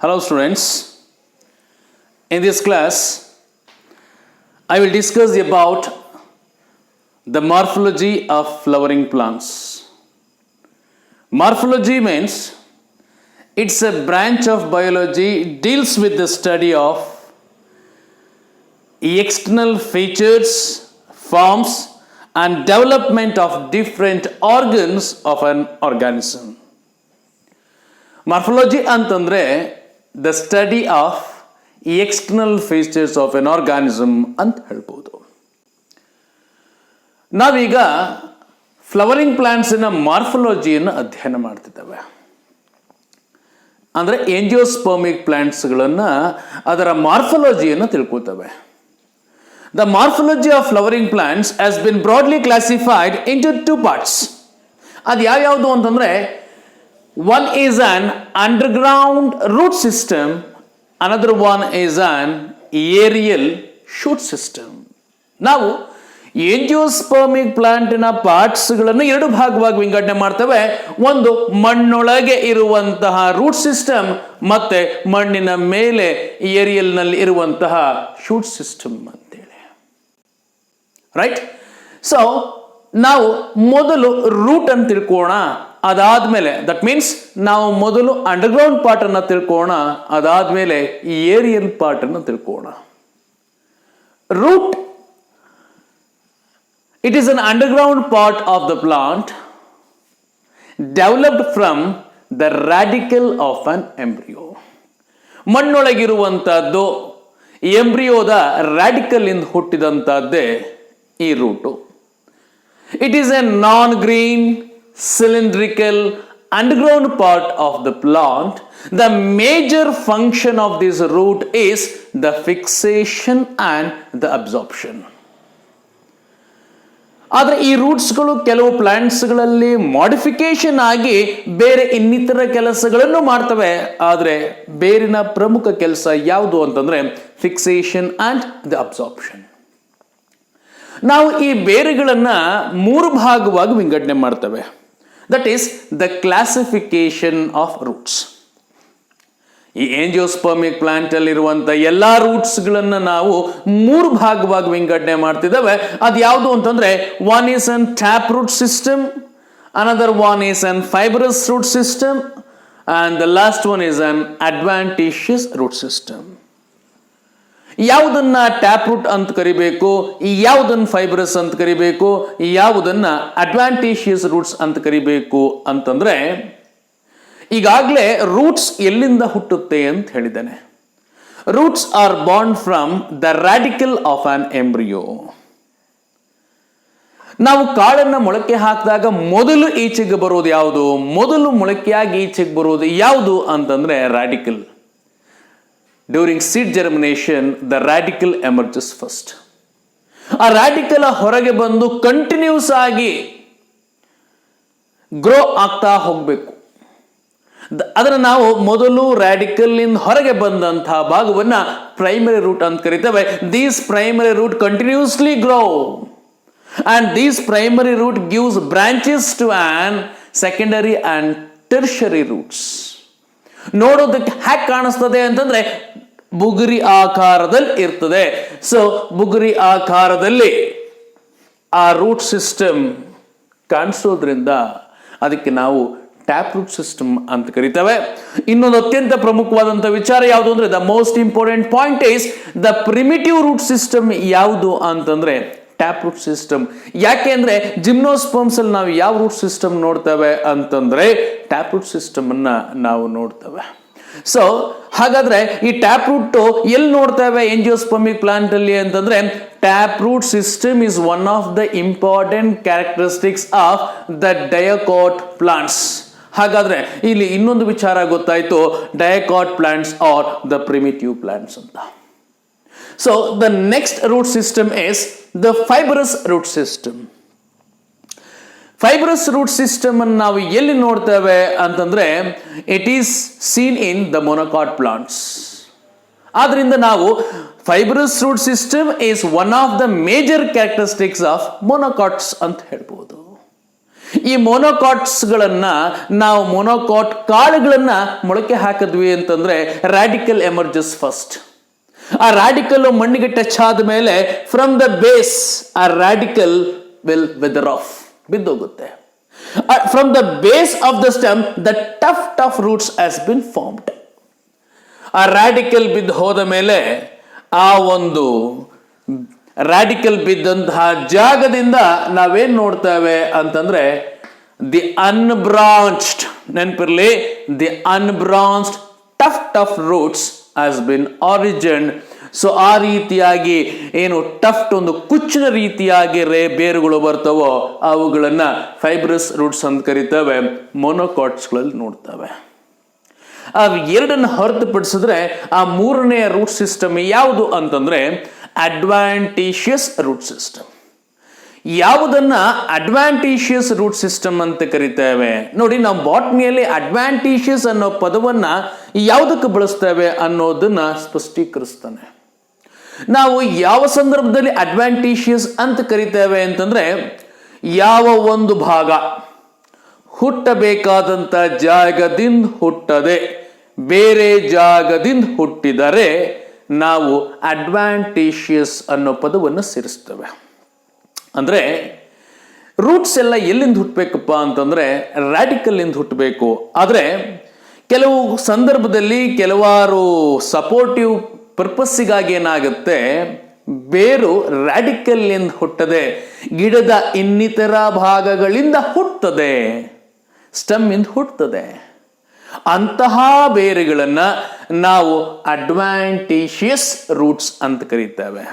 Hello students, in this class I will discuss about the morphology of flowering plants. Morphology means it's a branch of biology deals with the study of external features, forms and development of different organs of an organism. Morphology ಅಂತಂದ್ರೆ the study of external features of an organism ಅಂತ ಹೇಳ್ಬೋದು. ನಾವೀಗ flowering ಪ್ಲಾಂಟ್ಸಿನ ಮಾರ್ಫಾಲಜಿಯನ್ನು ಅಧ್ಯಯನ ಮಾಡ್ತಿದ್ದೇವೆ. ಅಂದರೆ ಎಂಜಿಯೋಸ್ಪರ್ಮಿಕ್ ಪ್ಲಾಂಟ್ಸ್ಗಳನ್ನು ಅದರ ಮಾರ್ಫಾಲಜಿಯನ್ನು ತಿಳ್ಕೊತೇವೆ. The morphology of flowering plants has been broadly classified into two parts. ಅದು ಯಾವ್ಯಾವುದು ಅಂತಂದರೆ one is an underground root system, another one is an aerial shoot system. ನಾವು ಎಂಜಿಯೋಸ್ಪರ್ಮಿಕ್ ಪ್ಲಾಂಟಿನ ಪಾರ್ಟ್ಸ್ಗಳನ್ನು ಎರಡು ಭಾಗವಾಗಿ ವಿಂಗಡಣೆ ಮಾಡ್ತೇವೆ. ಒಂದು ಮಣ್ಣೊಳಗೆ ಇರುವಂತಹ ರೂಟ್ ಸಿಸ್ಟಮ್ ಮತ್ತೆ ಮಣ್ಣಿನ ಮೇಲೆ ಏರಿಯಲ್ನಲ್ಲಿ ಇರುವಂತಹ ಶೂಟ್ ಸಿಸ್ಟಮ್ ಅಂತೇಳಿ. ರೈಟ್? ಸೊ ನಾವು ಮೊದಲು ರೂಟ್ ಅಂತ ತಿಳ್ಕೋಣ. ಅದಾದ್ಮೇಲೆ ದಟ್ ಮೀನ್ಸ್ ನಾವು ಮೊದಲು ಅಂಡರ್ಗ್ರೌಂಡ್ ಪಾರ್ಟ್ ಅನ್ನು ತಿಳ್ಕೋಣ, ಅದಾದ್ಮೇಲೆ ಈ ಏರಿಯಲ್ ಪಾರ್ಟ್ ಅನ್ನು ತಿಳ್ಕೋಣ. Root, it is an underground part of the plant developed from the radicle of an embryo. ಮಣ್ಣೊಳಗಿರುವಂತಹದ್ದು ಎಂಬ್ರಿಯೋದ ರಾಡಿಕಲ್ ಇಂದ ಹುಟ್ಟಿದಂತಹದ್ದೇ ಈ root. It is a non-green cylindrical underground part of the plant. The major function of this root is the fixation and the absorption. ಆದರೆ ಈ ರೂಟ್ಸ್ಗಳು ಕೆಲವು ಪ್ಲಾಂಟ್ಸ್ಗಳಲ್ಲಿ modification ಆಗಿ ಬೇರೆ ಇನ್ನಿತರ ಕೆಲಸಗಳನ್ನು ಮಾಡ್ತವೆ. ಆದರೆ ಬೇರಿನ ಪ್ರಮುಖ ಕೆಲಸ ಯಾವುದು ಅಂತಂದ್ರೆ ಫಿಕ್ಸೇಷನ್ ಅಂಡ್ ದ ಅಬ್ಸಾರ್ಪ್ಷನ್. ನಾವು ಈ ಬೇರುಗಳನ್ನ ಮೂರು ಭಾಗವಾಗಿ ವಿಂಗಡಣೆ ಮಾಡ್ತೇವೆ. That is the classification of roots. ಈ ಎಂಜಿಯೋಸ್ಪರ್ಮಿಕ್ ಪ್ಲಾಂಟ್ ಅಲ್ಲಿ ಇರುವಂತ ಎಲ್ಲಾ ರೂಟ್ಸ್ಗಳನ್ನ ನಾವು ಮೂರು ಭಾಗವಾಗಿ ವಿಂಗಡಣೆ ಮಾಡ್ತಿದ್ದೇವೆ. ಅದು ಯಾವುದು ಅಂತಂದ್ರೆ one is an tap root system, another one is an fibrous root system and the last one is an adventitious root system. ಯಾವುದನ್ನ ಟ್ಯಾಪ್ ರೂಟ್ ಅಂತ ಕರಿಬೇಕು, ಯಾವುದನ್ನ ಫೈಬ್ರಸ್ ಅಂತ ಕರಿಬೇಕು, ಯಾವುದನ್ನ ಅಡ್ವಾಂಟೇಷಿಯಸ್ ರೂಟ್ಸ್ ಅಂತ ಕರಿಬೇಕು ಅಂತಂದ್ರೆ ಈಗಾಗಲೇ ರೂಟ್ಸ್ ಎಲ್ಲಿಂದ ಹುಟ್ಟುತ್ತೆ ಅಂತ ಹೇಳಿದ್ದೇನೆ. Roots are born from the radical of on embryo. ನಾವು ಕಾಳನ್ನ ಮೊಳಕೆ ಹಾಕಿದಾಗ ಮೊದಲು ಈಚೆಗೆ ಬರೋದು ಯಾವುದು, ಮೊದಲು ಮೊಳಕೆಯಾಗಿ ಈಚೆಗೆ ಬರೋದು ಯಾವುದು ಅಂತಂದ್ರೆ radical. During seed germination the radical emerges first. ಆ ರಾಡಿಕಲ್ ಹೊರಗೆ ಬಂದು ಕಂಟಿನ್ಯೂಸ್ ಆಗಿ ಗ್ರೋ ಆಗ್ತಾ ಹೋಗ್ಬೇಕು. ಅದನ್ನು ನಾವು ಮೊದಲು ರಾಡಿಕಲ್ ಇಂದ ಹೊರಗೆ ಬಂದಂತಹ ಭಾಗವನ್ನ ಪ್ರೈಮರಿ ರೂಟ್ ಅಂತ ಕರಿತೇವೆ. These primary root continuously grow and these primary root gives branches to on secondary and tertiary roots. ನೋಡೋದಕ್ಕೆ ಹ್ಯಾಕ್ ಕಾಣಿಸ್ತದೆ ಅಂತಂದ್ರೆ ಬುಗುರಿ ಆಕಾರದಲ್ಲಿ ಇರ್ತದೆ. ಸೊ ಬುಗುರಿ ಆಕಾರದಲ್ಲಿ ಆ ರೂಟ್ ಸಿಸ್ಟಮ್ ಕಾಣಿಸೋದ್ರಿಂದ ಅದಕ್ಕೆ ನಾವು ಟ್ಯಾಪ್ ರೂಟ್ ಸಿಸ್ಟಮ್ ಅಂತ ಕರಿತೇವೆ. ಇನ್ನೊಂದು ಅತ್ಯಂತ ಪ್ರಮುಖವಾದಂಥ ವಿಚಾರ ಯಾವುದು ಅಂದ್ರೆ the most important point is the primitive root system ಯಾವುದು ಅಂತಂದ್ರೆ ಟ್ಯಾಪ್ ರೂಟ್ ಸಿಸ್ಟಮ್. ಯಾಕೆ ಅಂದ್ರೆ ಜಿಮ್ನೋಸ್ಪರ್ಮ್ಸ್ ಅಲ್ಲಿ ನಾವು ಯಾವ ರೂಟ್ ಸಿಸ್ಟಮ್ ನೋಡ್ತೇವೆ ಅಂತಂದ್ರೆ ಟ್ಯಾಪ್ ರೂಟ್ ಸಿಸ್ಟಮ್ ಅನ್ನ ನಾವು ನೋಡ್ತೇವೆ. ಸೊ ಹಾಗಾದ್ರೆ ಈ ಟ್ಯಾಪ್ ರೂಟ್ ಎಲ್ಲಿ ನೋಡ್ತೇವೆ ಎಂಜಿಯೋಸ್ಪರ್ಮಿಕ್ ಪ್ಲಾಂಟ್ ಅಲ್ಲಿ ಅಂತಂದ್ರೆ tap root system is one of the important characteristics of the dicot plants. ಹಾಗಾದ್ರೆ ಇಲ್ಲಿ ಇನ್ನೊಂದು ವಿಚಾರ ಗೊತ್ತಾಯ್ತು, dicot plants are the primitive plants ಅಂತ. So the next root system is the fibrous root system. Fibrous root system ಅನ್ನು ನಾವು ಎಲ್ಲಿ ನೋಡ್ತೇವೆ ಅಂತಂದ್ರೆ it is seen in the monocot plants. ಆದ್ರಿಂದ ನಾವು fibrous root system is one of the major characteristics of monocots ಅಂತ ಹೇಳ್ಬೋದು. ಈ ಮೊನೊಕಾಟ್ಸ್ಗಳನ್ನ ನಾವು ಮೊನೊಕಾಟ್ ಕಾಳುಗಳನ್ನ ಮೊಳಕೆ ಹಾಕಿದ್ವಿ ಅಂತಂದ್ರೆ ರಾಡಿಕಲ್ ಎಮರ್ಜಸ್ ಫಸ್ಟ್. ಆ ರಾಡಿಕಲ್ ಮಣ್ಣಿಗೆ ಟಚ್ ಆದ ಮೇಲೆ ಫ್ರಮ್ ದ ಬೇಸ್ ಆ ರಾಡಿಕಲ್ ವಿಲ್ ವೆದರ್ ಆಫ್, ಬಿದ್ದೋಗುತ್ತೆ. From the base of the stem the tuft roots has been formed. ಆ ರಾಡಿಕಲ್ ಬಿದ್ದು ಹೋದ ಮೇಲೆ ಆ ಒಂದು ರಾಡಿಕಲ್ ಬಿದ್ದಂತಹ ಜಾಗದಿಂದ ನಾವೇನ್ ನೋಡ್ತೇವೆ ಅಂತಂದ್ರೆ ದಿ ಅನ್ಬ್ರಾಂಚ್ಡ್, ನೆನಪಿರ್ಲಿ, the unbranched tuft roots has been origin. So ಆ ರೀತಿಯಾಗಿ ಏನು ಟಫ್ಟ್ ಒಂದು ಕುಚ್ಚಿನ ರೀತಿಯಾಗಿ ಬೇರುಗಳು ಬರ್ತವೋ ಅವುಗಳನ್ನ ಫೈಬ್ರಸ್ ರೂಟ್ಸ್ ಅಂತ ಕರಿತೇವೆ, ಮೊನೊಕಾಟ್ಸ್ಗಳಲ್ಲಿ ನೋಡ್ತೇವೆ. ಅವು ಎರಡನ್ನು ಹೊರತುಪಡಿಸಿದ್ರೆ ಆ ಮೂರನೆಯ ರೂಟ್ ಸಿಸ್ಟಮ್ ಯಾವುದು ಅಂತಂದ್ರೆ ಅಡ್ವಾಂಟೇಷಿಯಸ್ ರೂಟ್ ಸಿಸ್ಟಮ್. ಯಾವುದನ್ನ ಅಡ್ವಾಂಟೇಷಿಯಸ್ ರೂಟ್ ಸಿಸ್ಟಮ್ ಅಂತ ಕರಿತೇವೆ ನೋಡಿ. ನಾವು ಬಾಟ್ನಿಯಲ್ಲಿ ಅಡ್ವಾಂಟೇಷಿಯಸ್ ಅನ್ನೋ ಪದವನ್ನ ಯಾವುದಕ್ಕೆ ಬಳಸ್ತೇವೆ ಅನ್ನೋದನ್ನ ಸ್ಪಷ್ಟೀಕರಿಸ್ತಾನೆ. ನಾವು ಯಾವ ಸಂದರ್ಭದಲ್ಲಿ ಅಡ್ವಾಂಟೇಷಿಯಸ್ ಅಂತ ಕರಿತೇವೆ ಅಂತಂದ್ರೆ ಯಾವ ಒಂದು ಭಾಗ ಹುಟ್ಟಬೇಕಾದಂತ ಜಾಗದಿಂದ ಹುಟ್ಟದೆ ಬೇರೆ ಜಾಗದಿಂದ ಹುಟ್ಟಿದರೆ ನಾವು ಅಡ್ವಾಂಟೇಷಿಯಸ್ ಅನ್ನೋ ಪದವನ್ನು ಸೇರಿಸ್ತೇವೆ. ಅಂದ್ರೆ ರೂಟ್ಸ್ ಎಲ್ಲ ಎಲ್ಲಿಂದ ಹುಟ್ಟಬೇಕಪ್ಪ ಅಂತಂದ್ರೆ ರಾಡಿಕಲ್ ಇಂದ ಹುಟ್ಟಬೇಕು. ಆದ್ರೆ ಕೆಲವು ಸಂದರ್ಭದಲ್ಲಿ ಕೆಲವಾರು ಸಪೋರ್ಟಿವ್ ಪರ್ಪಸ್ಸಿಗಾಗಿ ಏನಾಗುತ್ತೆ, ಬೇರು ರಾಡಿಕಲ್ ಇಂದ ಹುಟ್ಟದೆ ಗಿಡದ ಇನ್ನಿತರ ಭಾಗಗಳಿಂದ ಹುಟ್ಟುತ್ತದೆ, ಸ್ಟೆಮ್ ಇಂದ ಹುಟ್ಟುತ್ತದೆ. ಅಂತಹ ಬೇರುಗಳನ್ನ ನಾವು ಅಡ್ವಾಂಟೇಷಿಯಸ್ ರೂಟ್ಸ್ ಅಂತ ಕರೀತೇವೆ.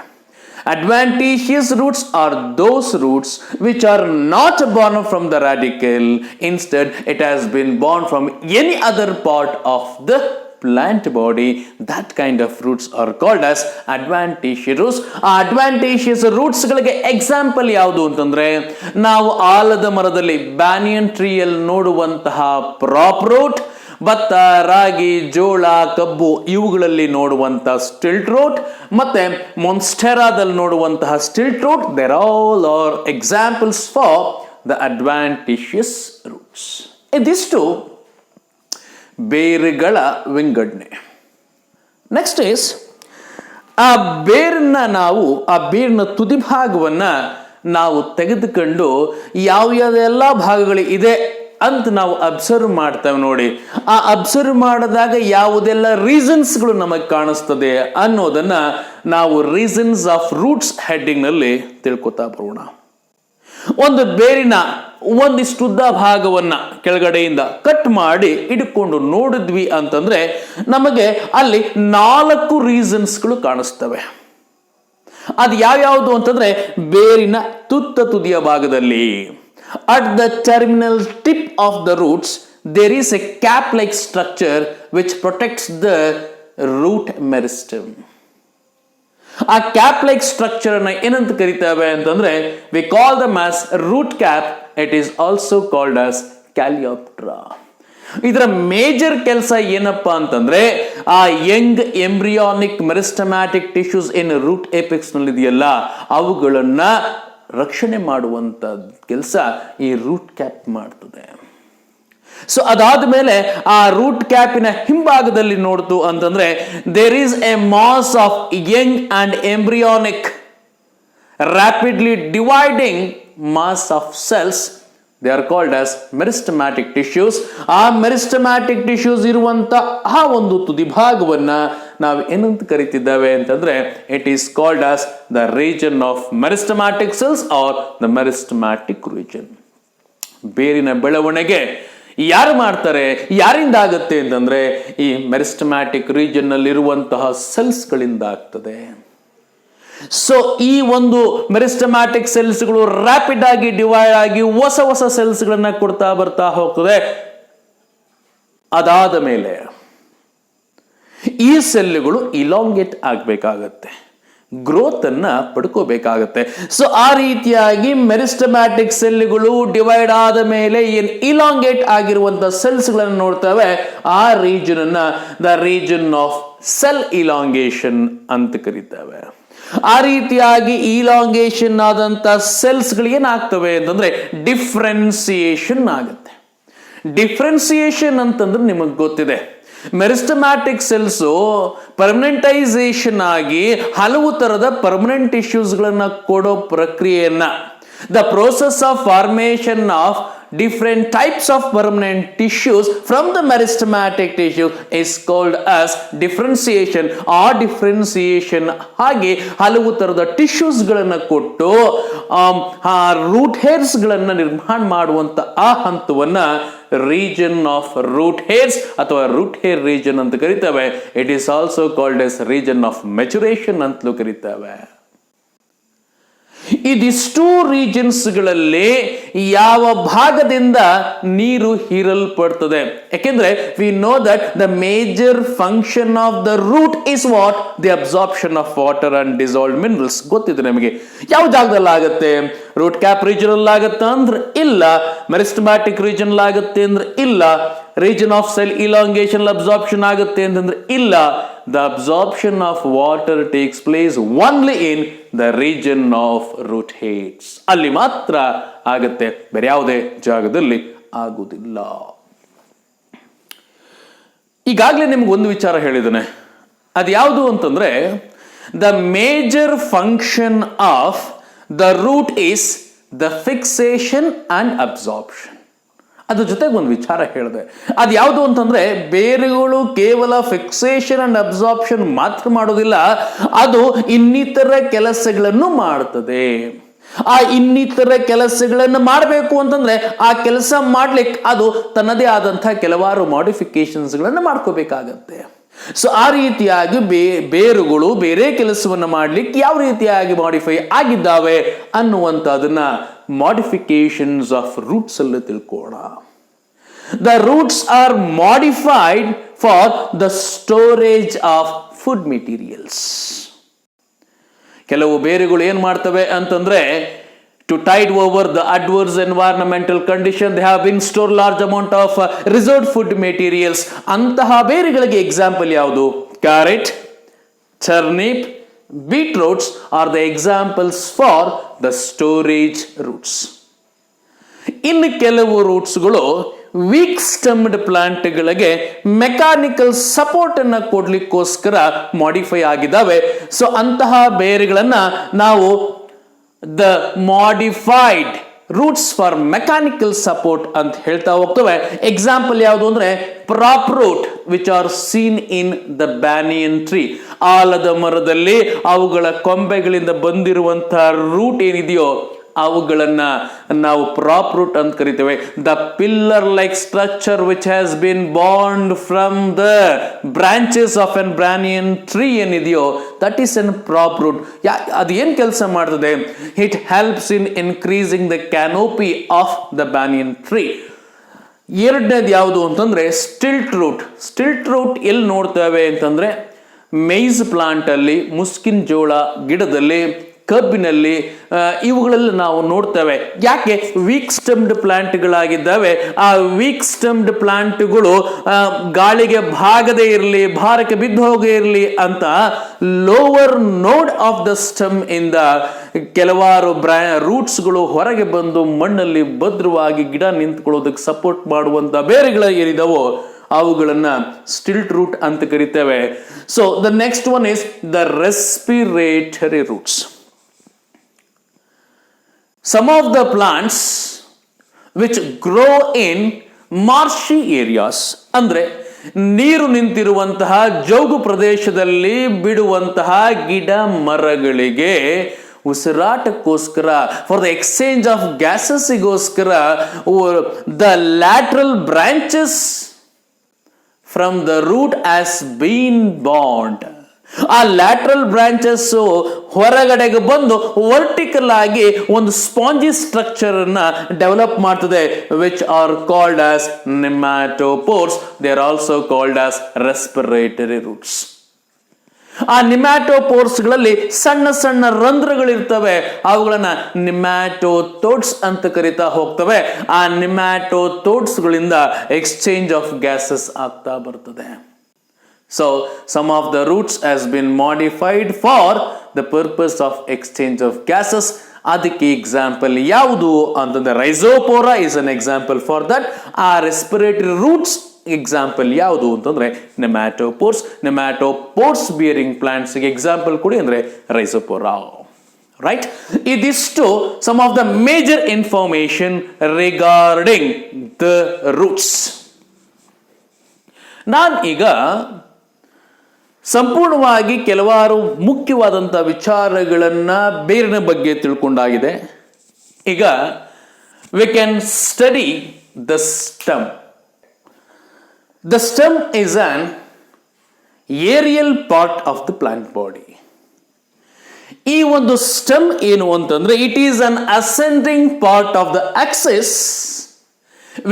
Adventitious roots are those roots which are not born from the radicle. Instead, it has been born from any other part of the plant body. That kind of roots are called as adventitious roots. Adventitious roots ಗಳಿಗೆ example ಯಾವುದು ಅಂತಂದ್ರೆ ನಾವು ಆಲದ ಮರದಲ್ಲಿ banyan ಟ್ರೀಯಲ್ಲಿ ನೋಡುವಂತಹ prop root, ಭತ್ತ, ರಾಗಿ, ಜೋಳ, ಕಬ್ಬು ಇವುಗಳಲ್ಲಿ ನೋಡುವಂತಹ ಸ್ಟಿಲ್ಟ್ ರೂಟ್, ಮತ್ತೆ ಮೊನ್ಸ್ಟೆರಾದಲ್ಲಿ ನೋಡುವಂತಹ stilt root, there all are examples for the adventitious roots. ಇದಿಷ್ಟು ಬೇರುಗಳ ವಿಂಗಡಣೆ. ನೆಕ್ಸ್ಟ್ ಇಸ್ ಆ ಬೇರನ್ನ ನಾವು ಆ ಬೇರಿನ ತುದಿ ಭಾಗವನ್ನ ನಾವು ತೆಗೆದುಕೊಂಡು ಯಾವ್ಯಾವೆಲ್ಲ ಭಾಗಗಳು ಇದೆ ಅಂತ ನಾವು ಅಬ್ಸರ್ವ್ ಮಾಡ್ತೇವೆ ನೋಡಿ. ಆ ಅಬ್ಸರ್ವ್ ಮಾಡಿದಾಗ ಯಾವುದೆಲ್ಲ ರೀಸನ್ಸ್ಗಳು ನಮಗೆ ಕಾಣಿಸ್ತದೆ ಅನ್ನೋದನ್ನ ನಾವು ರೀಸನ್ಸ್ ಆಫ್ ರೂಟ್ಸ್ ಹೆಡ್ಡಿಂಗ್ ನಲ್ಲಿ ತಿಳ್ಕೊತಾ ಬರೋಣ. ಒಂದು ಬೇರಿನ ಒಂದಿಷ್ಟುದ್ದ ಭಾಗವನ್ನ ಕೆಳಗಡೆಯಿಂದ ಕಟ್ ಮಾಡಿ ಇಟ್ಕೊಂಡು ನೋಡಿದ್ವಿ ಅಂತಂದ್ರೆ ನಮಗೆ ಅಲ್ಲಿ 4 ರೀಸನ್ಸ್ಗಳು ಕಾಣಿಸ್ತವೆ. ಅದು ಯಾವ್ಯಾವುದು ಅಂತಂದ್ರೆ ಬೇರಿನ ತುದಿಯ ಭಾಗದಲ್ಲಿ at the terminal tip of the roots there is a cap-like structure which protects the root meristem. ಆ cap-like structure ಅನ್ನ ಏನಂತ ಕರೀತೇವೆ ಅಂತಂದ್ರೆ we call them as root cap. It is also called as calyoptera. ಇದರ major ಕೆಲಸ ಏನಪ್ಪಾ ಅಂತಂದ್ರೆ ಆ Young embryonic meristematic tissues ಏನು ರೂಟ್ ಏಪೆಕ್ಸ್ ನಲ್ಲಿ ಇದೆಯಲ್ಲ ಅವುಗಳನ್ನ ರಕ್ಷಣೆ ಮಾಡುವಂತ ಕೆಲಸ ಈ ರೂಟ್ ಕ್ಯಾಪ್ ಮಾಡ್ತದೆ. ಸೊ ಅದಾದ ಮೇಲೆ ಆ ರೂಟ್ ಕ್ಯಾಪಿನ ಹಿಂಭಾಗದಲ್ಲಿ ನೋಡ್ತು ಅಂತಂದ್ರೆ there is a mass of young and embryonic rapidly dividing mass of cells. They are called as meristematic tissues. ಆ ಮೆರಿಸ್ಟಮ್ಯಾಟಿಕ್ ಟಿಶ್ಯೂಸ್ ಇರುವಂತ ಆ ಒಂದು ತುದಿ ಭಾಗವನ್ನ ನಾವು ಏನಂತ ಕರಿತಿದ್ದೇವೆ ಅಂತಂದ್ರೆ it is called as the region of meristematic cells are the meristematic region. ಬೇರಿನ ಬೆಳವಣಿಗೆ ಯಾರು ಮಾಡ್ತಾರೆ, ಯಾರಿಂದ ಆಗುತ್ತೆ ಅಂತಂದ್ರೆ ಈ ಮೆರಿಸ್ಟಮ್ಯಾಟಿಕ್ ರೀಜನ್ ನಲ್ಲಿ ಇರುವಂತಹ ಸೆಲ್ಸ್ ಗಳಿಂದ ಆಗ್ತದೆ. ಸೊ ಈ ಒಂದು ಮೆರಿಸ್ಟಮ್ಯಾಟಿಕ್ ಸೆಲ್ಸ್ಗಳು ರ್ಯಾಪಿಡ್ ಆಗಿ ಡಿವೈಡ್ ಆಗಿ ಹೊಸ ಸೆಲ್ಸ್ ಗಳನ್ನ ಕೊಡ್ತಾ ಬರ್ತಾ ಹೋಗ್ತದೆ. ಅದಾದ ಮೇಲೆ ಈ ಸೆಲ್ಗಳು ಇಲಾಂಗೇಟ್ ಆಗಬೇಕಾಗತ್ತೆ, ಗ್ರೋತ್ ಅನ್ನ ಪಡ್ಕೋಬೇಕಾಗತ್ತೆ. ಸೊ ಆ ರೀತಿಯಾಗಿ ಮೆರಿಸ್ಟಮ್ಯಾಟಿಕ್ ಸೆಲ್ಗಳು ಡಿವೈಡ್ ಆದ ಮೇಲೆ ಏನ್ ಇಲಾಂಗೇಟ್ ಆಗಿರುವಂತಹ ಸೆಲ್ಸ್ ಗಳನ್ನ ನೋಡ್ತೇವೆ. ಆ ರೀಜನ್ ಅನ್ನ ದ ರೀಜನ್ ಆಫ್ ಸೆಲ್ ಇಲಾಂಗೇಶನ್ ಅಂತ ಕರೀತೇವೆ. ಆ ರೀತಿಯಾಗಿ ಇಲಾಂಗೇಷನ್ ಆದಂತ ಸೆಲ್ಸ್ಗಳು ಏನಾಗ್ತವೆ ಅಂತಂದ್ರೆ ಡಿಫ್ರೆನ್ಸಿಯೇಷನ್ ಆಗುತ್ತೆ. ಡಿಫ್ರೆನ್ಸಿಯೇಷನ್ ಅಂತಂದ್ರೆ ನಿಮಗೆ ಗೊತ್ತಿದೆ, ಮೆರಿಸ್ಟಮ್ಯಾಟಿಕ್ ಸೆಲ್ಸ್ ಪರ್ಮನೆಂಟೈಸೇಷನ್ ಆಗಿ ಹಲವು ತರದ ಪರ್ಮನೆಂಟ್ ಟಿಶ್ಯೂಸ್ಗಳನ್ನ ಕೊಡೋ ಪ್ರಕ್ರಿಯೆಯನ್ನ, the process of formation of different types of permanent tissues from the meristematic tissue is called as differentiation or differentiation. ಹಾಗೆ ಹಲವು ತರದ ಟಿಶ್ಯೂಸ್ ಗಳನ್ನ ಕೊಟ್ಟು ರೂಟ್ ಹೇರ್ಸ್ ಗಳನ್ನ ನಿರ್ಮಾಣ ಮಾಡುವಂತ ಆ ಹಂತವನ್ನ ರೀಜನ್ ಆಫ್ ರೂಟ್ ಹೇರ್ಸ್ ಅಥವಾ ರೂಟ್ ಹೇರ್ ರೀಜನ್ ಅಂತ ಕರೀತೇವೆ. It is also called as region of maturation ಅಂತಲೂ ಕರೀತೇವೆ. ಇದಿಷ್ಟು ರೀಜನ್ಸ್ಗಳಲ್ಲಿ ಯಾವ ಭಾಗದಿಂದ ನೀರು ಹೀರಲ್ಪಡ್ತದೆ? ಯಾಕೆಂದ್ರೆ we know that the major function of the root is what? The absorption of water and dissolved minerals. ಗೊತ್ತಿದೆ ನಮಗೆ. ಯಾವ ಜಾಗದಲ್ಲಿ ಆಗುತ್ತೆ? ರೂಟ್ ಕ್ಯಾಪ್ ರೀಜನ್ ಅಲ್ಲಿ ಆಗುತ್ತೆ ಅಂದ್ರೆ ಇಲ್ಲ, ಮೆರಿಸ್ಟಮ್ಯಾಟಿಕ್ ರೀಜನ್ ಆಗುತ್ತೆ ಅಂದ್ರೆ ಇಲ್ಲ, ರೀಜನ್ ಆಫ್ ಸೆಲ್ ಇಲಾಂಗೇಷನ್ ಅಬ್ಸಾರ್ಪ್ಷನ್ ಆಗುತ್ತೆ ಅಂತಂದ್ರೆ ಇಲ್ಲ. The absorption of water takes place only in the region of root hairs. ಅಲ್ಲಿ ಮಾತ್ರ ಆಗುತ್ತೆ, ಬೇರೆ ಯಾವುದೇ ಜಾಗದಲ್ಲಿ ಆಗುವುದಿಲ್ಲ. ಈಗಾಗಲೇ ನಿಮ್ಗೆ ಒಂದು ವಿಚಾರ ಹೇಳಿದ್ದೇನೆ, ಅದು ಯಾವುದು ಅಂತಂದ್ರೆ the major function of the root is the fixation and absorption. ಅದ್ರ ಜೊತೆಗೆ ಒಂದು ವಿಚಾರ ಹೇಳಿದೆ, ಅದು ಯಾವುದು ಅಂತಂದ್ರೆ ಬೇರುಗಳು ಕೇವಲ ಫಿಕ್ಸೇಷನ್ ಅಂಡ್ ಅಬ್ಸಾರ್ಪ್ಷನ್ ಮಾತ್ರ ಮಾಡೋದಿಲ್ಲ, ಅದು ಇನ್ನಿತರ ಕೆಲಸಗಳನ್ನು ಮಾಡ್ತದೆ. ಆ ಇನ್ನಿತರ ಕೆಲಸಗಳನ್ನು ಮಾಡಬೇಕು ಅಂತಂದ್ರೆ ಆ ಕೆಲಸ ಮಾಡ್ಲಿಕ್ಕೆ ಅದು ತನ್ನದೇ ಆದಂತಹ ಕೆಲವಾರು ಮಾಡಿಫಿಕೇಶನ್ಸ್ ಗಳನ್ನ ಮಾಡ್ಕೋಬೇಕಾಗತ್ತೆ. ಸೊ ಆ ರೀತಿಯಾಗಿ ಬೇರುಗಳು ಬೇರೆ ಕೆಲಸವನ್ನು ಮಾಡ್ಲಿಕ್ಕೆ ಯಾವ ರೀತಿಯಾಗಿ ಮಾಡಿಫೈ ಆಗಿದ್ದಾವೆ ಅನ್ನುವಂಥದನ್ನ ಮಾಡಿಫಿಕೇಶನ್ಸ್ ಆಫ್ ರೂಟ್ಸ್ ಅಲ್ಲಿ ತಿಳ್ಕೋಣ. The roots are modified for the storage of food materials. ಕೆಲವು ಬೇರುಗಳು ಏನ್ ಮಾಡ್ತವೆ ಅಂತಂದ್ರೆ to tide over the adverse environmental condition they have been stored large amount of reserved food materials. ಅಂತಹ ಬೇರುಗಳಿಗೆ example ಯಾವುದು? Carrot, turnip, beetroots are the examples for the storage roots. ಇನ್ನು ಕೆಲವು ರೂಟ್ಸ್ಗಳು ವೀಕ್ ಸ್ಟೆಮ್ಡ್ ಪ್ಲಾಂಟ್ಗಳಿಗೆ ಮೆಕ್ಯಾನಿಕಲ್ ಸಪೋರ್ಟ್ ಅನ್ನ ಕೊಡ್ಲಿಕ್ಕೋಸ್ಕರ modify ಆಗಿದ್ದಾವೆ. ಸೊ ಅಂತಹ ಬೇರುಗಳನ್ನ ನಾವು the modified roots for mechanical support ಅಂತ ಹೇಳ್ತಾ ಹೋಗ್ತವೆ. ಎಕ್ಸಾಂಪಲ್ ಯಾವುದು ಅಂದ್ರೆ prop root which are seen in the banyan tree. ಆಲದ ಮರದಲ್ಲಿ ಅವುಗಳ ಕೊಂಬೆಗಳಿಂದ ಬಂದಿರುವಂತಹ ರೂಟ್ ಏನಿದೆಯೋ ಅವುಗಳನ್ನ ನಾವು ಪ್ರಾಪ್ ರೂಟ್ ಅಂತ ಕರಿತೇವೆ. The pillar like structure which has been born from the branches of an banyan tree ಏನಿದೆಯೋ that is an prop root. ಅದು ಏನ್ ಕೆಲಸ ಮಾಡ್ತದೆ? It helps in increasing the canopy of the banyan tree. ಎರಡನೇದು ಯಾವುದು ಅಂತಂದ್ರೆ ಸ್ಟಿಲ್ಟ್ ರೂಟ್. ಸ್ಟಿಲ್ಟ್ ರೂಟ್ ಎಲ್ಲಿ ನೋಡ್ತೇವೆ ಅಂತಂದ್ರೆ ಮೇಯ್ಸ್ ಪ್ಲಾಂಟ್ ಅಲ್ಲಿ, ಮುಸ್ಕಿನ್ ಜೋಳ ಗಿಡದಲ್ಲಿ, ಕಬ್ಬಿನಲ್ಲಿ, ಇವುಗಳೆಲ್ಲ ನಾವು ನೋಡ್ತೇವೆ. ಯಾಕೆ? ವೀಕ್ ಸ್ಟೆಮ್ಡ್ ಪ್ಲಾಂಟ್ಗಳಾಗಿದ್ದಾವೆ. ಆ ವೀಕ್ ಸ್ಟೆಮ್ಡ್ ಪ್ಲಾಂಟ್ಗಳು ಗಾಳಿಗೆ ಭಾಗದೇ ಇರಲಿ, ಭಾರಕ್ಕೆ ಬಿದ್ದು ಹೋಗೇ ಇರಲಿ ಅಂತ ಲೋವರ್ ನೋಡ್ ಆಫ್ ದ ಸ್ಟೆಮ್ ಇಂದ ಕೆಲವಾರು ರೂಟ್ಸ್ಗಳು ಹೊರಗೆ ಬಂದು ಮಣ್ಣಲ್ಲಿ ಭದ್ರವಾಗಿ ಗಿಡ ನಿಂತ್ಕೊಳ್ಳೋದಕ್ಕೆ ಸಪೋರ್ಟ್ ಮಾಡುವಂತ ಬೇರೆಗಳು ಏನಿದಾವೋ ಅವುಗಳನ್ನ ಸ್ಟಿಲ್ಟ್ ರೂಟ್ ಅಂತ ಕರಿತೇವೆ. So the next one is the respiratory roots. Some of the plants which grow in marshy areas, ಅಂದ್ರೆ ನೀರು ನಿಂತಿರುವಂತಹ ಜೌಗು ಪ್ರದೇಶದಲ್ಲಿ ಬಿಡುವಂತಹ ಗಿಡ ಮರಗಳಿಗೆ ಉಸಿರಾಟಕ್ಕೋಸ್ಕರ, ಫಾರ್ ದ ಎಕ್ಸ್ಚೇಂಜ್ ಆಫ್ ಗ್ಯಾಸಸ್ಗೋಸ್ಕರ the lateral branches from the root has been ಬಾಂಡ್. ಆ ಲ್ಯಾಟ್ರಲ್ ಬ್ರಾಂಚಸ್ ಹೊರಗಡೆಗೆ ಬಂದು ವರ್ಟಿಕಲ್ ಆಗಿ ಒಂದು ಸ್ಪಾಂಜಿ ಸ್ಟ್ರಕ್ಚರ್ ಅನ್ನ ಡೆವಲಪ್ ಮಾಡ್ತದೆ, which are called as pneumatophores. They are also called as respiratory roots. ಆ ನಿಮ್ಯಾಟೋಪೋರ್ಸ್ ಗಳಲ್ಲಿ ಸಣ್ಣ ಸಣ್ಣ ರಂಧ್ರಗಳಿರ್ತವೆ, ಅವುಗಳನ್ನ ನಿಮ್ಯಾಟೋಥೋಡ್ಸ್ ಅಂತ ಕರಿತಾ ಹೋಗ್ತವೆ. ಆ ನಿಮ್ಯಾಟೋಥೋಡ್ಸ್ ಗಳಿಂದ ಎಕ್ಸ್ಚೇಂಜ್ ಆಫ್ ಗ್ಯಾಸಸ್ ಆಗ್ತಾ ಬರ್ತದೆ. So some of the roots has been modified for the purpose of exchange of gases. ಅದಕ್ಕೆ ಎಕ್ಸಾಂಪಲ್ ಯಾವುದು ಅಂತಂದ್ರೆ rhizophora is an example for that. ಆ ರೆಸ್ಪಿರೇಟರಿ ರೂಟ್ಸ್ ಎಕ್ಸಾಂಪಲ್ ಯಾವುದು ಅಂತಂದ್ರೆ ನೆಮ್ಯಾಟೋಪೋರ್ಸ್ ಬಿಯರಿಂಗ್ ಪ್ಲಾಂಟ್ಸ್ ಎಕ್ಸಾಂಪಲ್ ಕೊಡಿ ಅಂದ್ರೆ ರೈಸೋಪೋರಾ. ರೈಟ್, ಇದಿಷ್ಟು some of the major information regarding the roots. ನಾನು ಈಗ ಸಂಪೂರ್ಣವಾಗಿ ಕೆಲವಾರು ಮುಖ್ಯವಾದಂಥ ವಿಚಾರಗಳನ್ನ ಬೇರಿನ ಬಗ್ಗೆ ತಿಳ್ಕೊಂಡಾಗಿದೆ. ಈಗ we can study the stem. The stem is an aerial part of the plant body. ಈ ಒಂದು ಸ್ಟೆಮ್ ಏನು ಅಂತಂದ್ರೆ it is an ascending part of the axis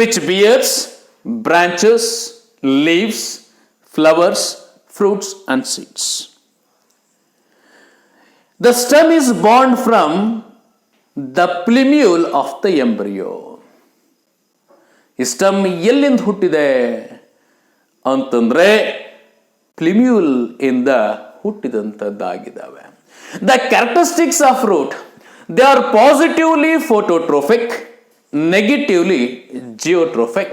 which bears branches, leaves, flowers, fruits and seeds. The stem is born from the plumule of the embryo. ಈ stem ಎಲ್ಲಿಂದ ಹುಟ್ಟಿದೆ ಅಂತಂದ್ರೆ ಪ್ಲಿಮ್ಯೂಲ್ ಇಂದ ಹುಟ್ಟಿದಂತದ್ದಾಗಿದ್ದಾವೆ. The characteristics of root, they are positively phototrophic, negatively geotrophic.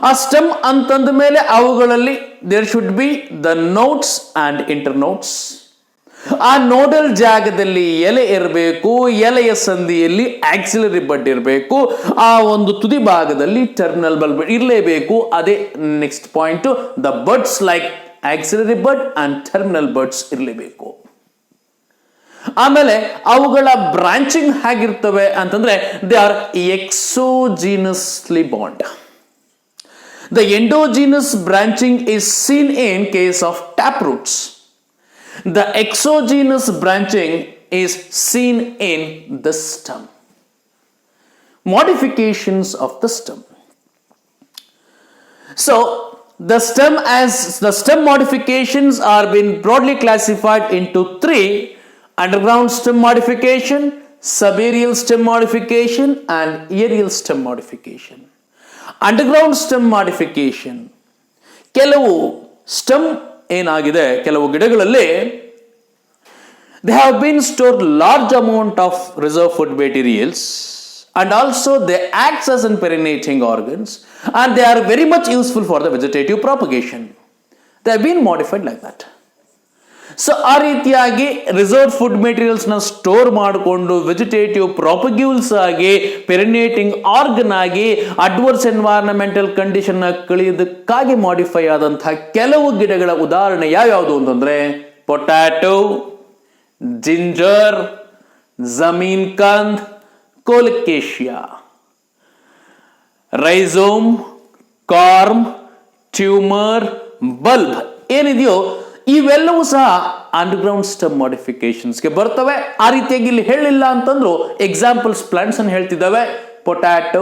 ಆ stem ಅಂತಂದ ಮೇಲೆ ಅವುಗಳಲ್ಲಿ there should be the nodes and internodes. ಆ ನೋಡಲ್ ಜಾಗದಲ್ಲಿ ಎಲೆ ಇರಬೇಕು, ಎಲೆಯ ಸಂಧಿಯಲ್ಲಿ ಆಕ್ಸಿಲರಿ ಬಡ್ ಇರಬೇಕು, ಆ ಒಂದು ತುದಿ ಭಾಗದಲ್ಲಿ ಟರ್ಮಿನಲ್ ಬಲ್ಬ್ ಇರಲೇಬೇಕು. ಅದೇ next point, the buds like axillary bud and terminal buds ಇರಲೇಬೇಕು. ಆಮೇಲೆ ಅವುಗಳ ಬ್ರಾಂಚಿಂಗ್ ಹೇಗಿರ್ತವೆ ಅಂತಂದ್ರೆ ದೇ ಆರ್ ಎಕ್ಸೋಜಿನಸ್ಲಿ ಬಾಂಡ್. The endogenous branching is seen in case of taproots. The exogenous branching is seen in the stem. Modifications of the stem. So, the stem modifications are been broadly classified into three: underground stem modification, subaerial stem modification, and aerial stem modification. Underground stem modification, ಕೆಲವು stem ಏನಾಗಿದೆ, ಕೆಲವು ಗಿಡಗಳಲ್ಲಿ they have been stored large amount of reserve food materials and also they acts as an perinating organs and they are very much useful for the vegetative propagation. They have been modified like that. So ಆ ರೀತಿಯಾಗಿ reserve food materials ನ store ಮಾಡಿಕೊಂಡು vegetative ಪ್ರಾಪಗ್ಯೂಲ್ಸ್ ಆಗಿ, ಪೆರಿನೇಟಿಂಗ್ organ ಆಗಿ, adverse environmental condition ಕಳೆಯೋದಕ್ಕಾಗಿ modify ಆದಂತಹ ಕೆಲವು ಗಿಡಗಳ ಉದಾಹರಣೆ ಯಾವ್ಯಾವುದು ಅಂತಂದ್ರೆ ಪೊಟ್ಯಾಟೊ, ಜಿಂಜರ್, ಜಮೀನ್ ಕಂದ್, ಕೋಲಕೇಶಿಯಾ. ರೈಸೋಮ್, ಕಾರ್ಮ್, ಟ್ಯೂಮರ್, ಬಲ್ಬ್ ಏನಿದೆಯೋ ಇವೆಲ್ಲವೂ ಸಹ ಅಂಡರ್ಗ್ರೌಂಡ್ ಸ್ಟೆಮ್ ಮಾಡಿಫಿಕೇಶನ್ಸ್ಗೆ ಬರ್ತವೆ. ಆ ರೀತಿಯಾಗಿ ಇಲ್ಲಿ ಹೇಳಿಲ್ಲ ಅಂತಂದ್ರು ಎಕ್ಸಾಂಪಲ್ಸ್ ಪ್ಲಾಂಟ್ಸ್ ಅನ್ನು ಹೇಳ್ತಿದ್ದಾವೆ: ಪೊಟ್ಯಾಟೊ,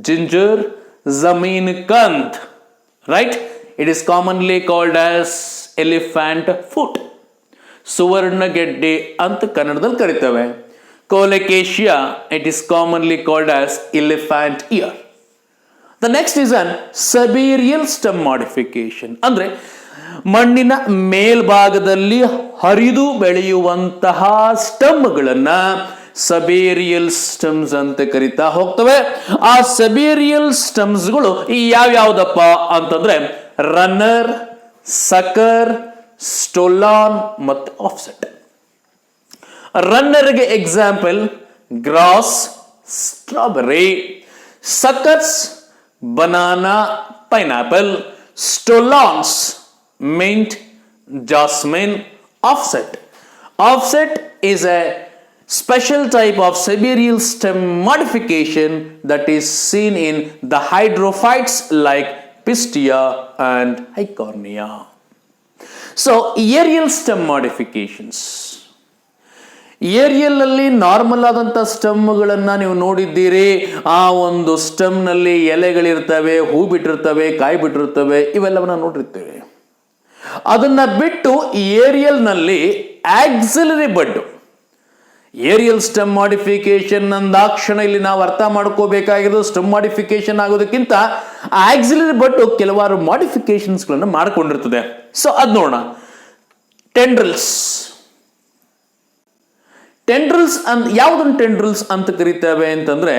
ಜಿಂಜರ್, ಜಮೀನ್ ಕಂದ್. Right, it is commonly called as elephant foot, ಸುವರ್ಣ ಗೆಡ್ಡೆ ಅಂತ ಕನ್ನಡದಲ್ಲಿ ಕರೀತೇವೆ. Colocasia, it is commonly called as elephant ear. The next is an subaerial stem modification. ಅಂದ್ರೆ ಮಣ್ಣಿನ ಮೇಲ್ಭಾಗದಲ್ಲಿ ಹರಿದು ಬೆಳೆಯುವಂತಹ ಸ್ಟೆಮ್ಗಳನ್ನ ಸಬೇರಿಯಲ್ ಸ್ಟೆಮ್ಸ್ ಅಂತ ಕರಿತಾ ಹೋಗ್ತವೆ. ಆ ಸಬೇರಿಯಲ್ ಸ್ಟೆಮ್ಸ್ಗಳು ಯಾವ್ಯಾವ್ದಪ್ಪ ಅಂತಂದ್ರೆ ರನ್ನರ್, ಸಕರ್, ಸ್ಟೋಲಾನ್ ಮತ್ತು ಆಫ್ಸೆಟ್. ರನ್ನರ್ಗೆ example grass, strawberry. Suckers, banana, pineapple. Stolons, mint, jasmine. Offset is a special type of siberial stem modification that is seen in the hydrophytes like Pistia and Eichhornia. So aerial stem modifications. Aerial ಅಲ್ಲಿ normal ಆದಂತ ಸ್ಟೆಮ್ಗಳನ್ನ ನೀವು ನೋಡಿದ್ದೀರಿ. ಆ ಒಂದು stem ನಲ್ಲಿ ಎಲೆಗಳಿರ್ತವೆ, ಹೂ ಬಿಟ್ಟಿರ್ತವೆ, ಕಾಯಿ ಬಿಟ್ಟಿರ್ತವೆ, ಇವೆಲ್ಲವನ್ನ ನೋಡಿರ್ತೇವೆ. ಅದನ್ನ ಬಿಟ್ಟು ಏರಿಯಲ್ ನಲ್ಲಿ ಆಕ್ಸಿಲರಿ ಬಡ್, ಏರಿಯಲ್ ಸ್ಟೆಮ್ ಮಾಡಿಫಿಕೇಶನ್ ಅಂದಾಕ್ಷಣ ಇಲ್ಲಿ ನಾವು ಅರ್ಥ ಮಾಡ್ಕೋಬೇಕಾಗಿರೋದು ಸ್ಟೆಮ್ ಮಾಡಿಫಿಕೇಶನ್ ಆಗೋದಕ್ಕಿಂತ ಆಕ್ಸಿಲರಿ ಬಡ್ ಕೆಲವಾರು ಮಾಡಿಫಿಕೇಶನ್ಸ್ ಗಳನ್ನ ಮಾಡ್ಕೊಂಡಿರ್ತದೆ. ಸೊ ಅದ್ ನೋಡೋಣ. ಟೆಂಡ್ರಿಲ್ಸ್, ಟೆಂಡ್ರಲ್ಸ್ ಯಾವುದನ್ನು ಟೆಂಡ್ರಲ್ಸ್ ಅಂತ ಕರೀತೇವೆ ಅಂತಂದ್ರೆ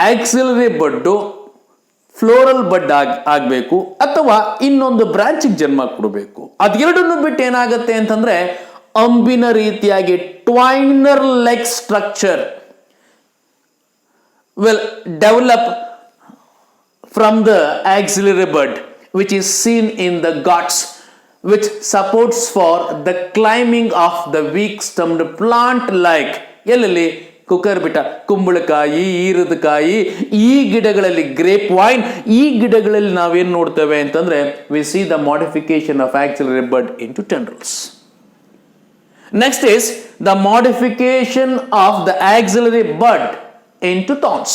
ಆಕ್ಸಿಲರಿ ಬಡ್ಡು ಫ್ಲೋರಲ್ ಬಡ್ ಆಗಬೇಕು ಅಥವಾ ಇನ್ನೊಂದು ಬ್ರಾಂಚಿಗೆ ಜನ್ಮ ಕೊಡಬೇಕು. ಅದೆರಡನ್ನು ಬಿಟ್ಟು ಏನಾಗುತ್ತೆ ಅಂತಂದ್ರೆ ಅಂಬಿನ ರೀತಿಯಾಗಿ twiner like structure will develop from the axillary bud, which is seen in the guts, which supports for the climbing of the weak stemmed plant like ಎಲ್ಲೆಲ್ಲಿ ಕುಕ್ಕರ್ಬಿಟ, ಕುಂಬಳಕಾಯಿ, ಈರದಕಾಯಿ, ಈ ಗಿಡಗಳಲ್ಲಿ ಗ್ರೇಪ್ ವೈನ್, ಈ ಗಿಡಗಳಲ್ಲಿ ನಾವೇನು ನೋಡ್ತೇವೆ ಅಂತಂದ್ರೆ we see the modification of axillary bud into tendrils. Next is the modification of the axillary bud into thorns.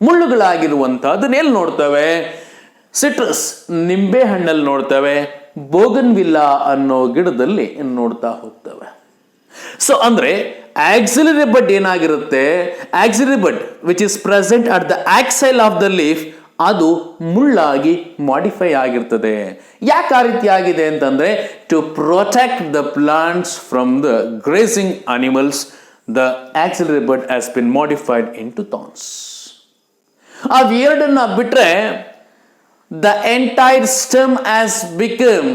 ಮುಳ್ಳುಗಳಾಗಿರುವಂತಹದನ್ನ ಎಲ್ಲಿ ನೋಡ್ತೇವೆ? ಸಿಟ್ರಸ್, ನಿಂಬೆ ಹಣ್ಣಲ್ಲಿ ನೋಡ್ತೇವೆ, ಬೋಗನ್ವಿಲ್ಲಾ ಅನ್ನೋ ಗಿಡದಲ್ಲಿ ನೋಡ್ತಾ ಹೋಗ್ತೇವೆ. ಸೊ ಅಂದ್ರೆ ಆಕ್ಸಿಲರಿ ಬಡ್ ಏನಾಗಿರುತ್ತೆ, axillary bud which is present at the axil of the leaf, ಅದು ಮುಳ್ಳಾಗಿ ಮಾಡಿಫೈ ಆಗಿರ್ತದೆ. ಯಾಕೆ ಆ ರೀತಿ ಆಗಿದೆ ಅಂತಂದ್ರೆ to protect the plants from the grazing animals, the axillary bud has been modified into thorns. ಅವೆರಡನ್ನ ಬಿಟ್ರೆ the entire stem has become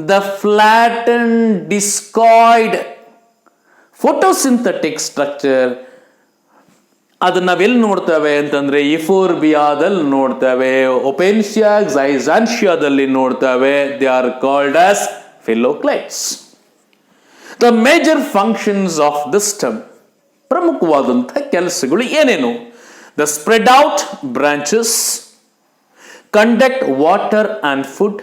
the flattened discoid photosynthetic structure. ಅದನ್ನ ನಾವೆಲ್ಲಿ ನೋಡ್ತೇವೆ ಅಂತಂದ್ರೆ ಇಫೋರ್ಬಿಯಾದಲ್ಲಿ ನೋಡ್ತೇವೆ, ಒಪೆನ್ಸಿಯಾ ಝೈಜಾನ್ಶಿಯಾದಲ್ಲಿ ನೋಡ್ತೇವೆ. They are called as phylloclades. The major functions of the stem, ಪ್ರಮುಖವಾದಂತಹ ಕೆಲಸಗಳು ಏನೇನು? The spread out branches conduct water and food,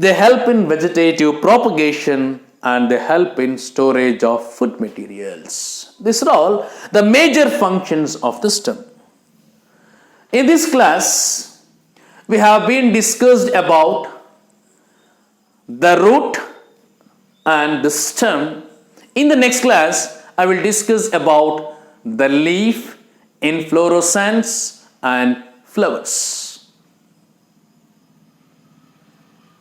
they help in vegetative propagation and they help in storage of food materials. This are all the major functions of the stem. In this class we have been discussed about the root and the stem. In the next class I will discuss about the leaf, inflorescence and flowers.